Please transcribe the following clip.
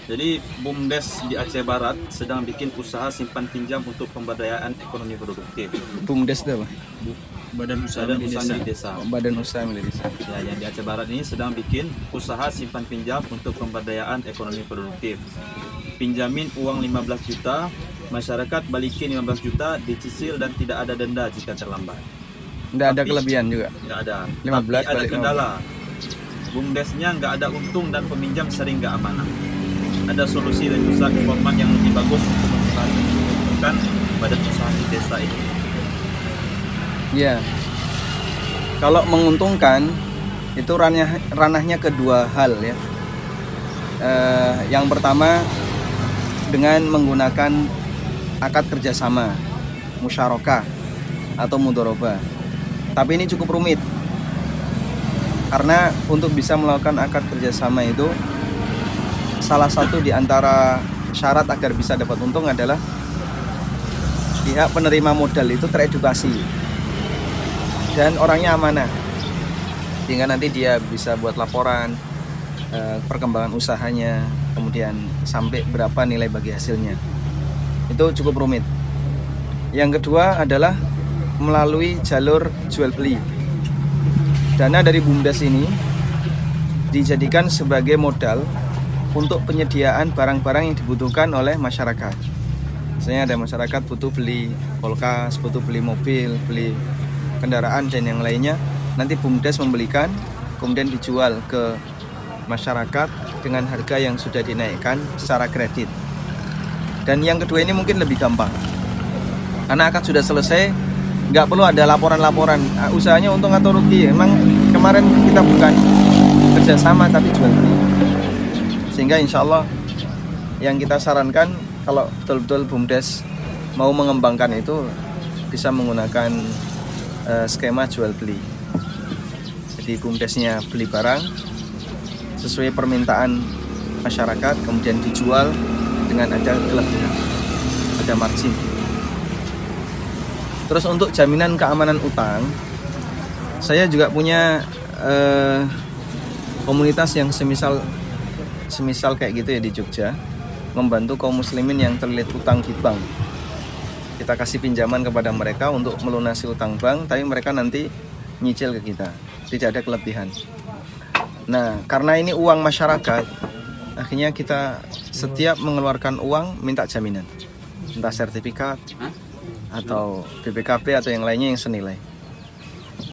Jadi BUMDes di Aceh Barat sedang bikin usaha simpan pinjam untuk pemberdayaan ekonomi produktif. BUMDes itu apa? Badan Usaha Badan Milik usaha Desa. milik desa. Badan Usaha Milik Desa. Ya, yang di Aceh Barat ini sedang bikin usaha simpan pinjam untuk pemberdayaan ekonomi produktif. Pinjamin uang 15 juta, masyarakat balikin 15 juta, dicicil dan tidak ada denda jika terlambat. Nggak ada Tapi- kelebihan juga. Nggak ada. 15 Tapi ada balik kendala. BUMDesnya nggak ada untung dan peminjam sering nggak amanah. Ada solusi dari usaha informan yang lebih bagus untuk menguntungkan badan usaha di desa ini. Iya. Kalau menguntungkan itu ranahnya kedua hal ya. Yang pertama dengan menggunakan akad kerjasama, musyarakah atau mudharabah. Tapi ini cukup rumit karena untuk bisa melakukan akad kerjasama itu salah satu di antara syarat agar bisa dapat untung adalah pihak penerima modal itu teredukasi dan orangnya amanah, sehingga nanti dia bisa buat laporan perkembangan usahanya, kemudian sampai berapa nilai bagi hasilnya. Itu cukup rumit. Yang kedua adalah melalui jalur jual beli. Dana dari BUMDes ini dijadikan sebagai modal untuk penyediaan barang-barang yang dibutuhkan oleh masyarakat. Misalnya ada masyarakat butuh beli kulkas, butuh beli mobil, beli kendaraan dan yang lainnya, nanti BUMDes membelikan, kemudian dijual ke masyarakat dengan harga yang sudah dinaikkan secara kredit. Dan yang kedua ini mungkin lebih gampang, karena akad sudah selesai, nggak perlu ada laporan-laporan usahanya untung atau rugi. Emang kemarin kita bukan kerjasama tapi jual beli, sehingga insya Allah yang kita sarankan kalau betul-betul BUMDes mau mengembangkan itu bisa menggunakan skema jual beli. Jadi BUMDesnya beli barang sesuai permintaan masyarakat, kemudian dijual dengan ada kelebihan, ada margin. Terus untuk jaminan keamanan utang, saya juga punya komunitas yang semisal kayak gitu ya di Jogja, membantu kaum muslimin yang terlilit utang di bank. Kita kasih pinjaman kepada mereka untuk melunasi utang bank, tapi mereka nanti nyicil ke kita, tidak ada kelebihan. Nah, karena ini uang masyarakat, akhirnya kita setiap mengeluarkan uang minta jaminan, entah sertifikat atau BPKB atau yang lainnya yang senilai.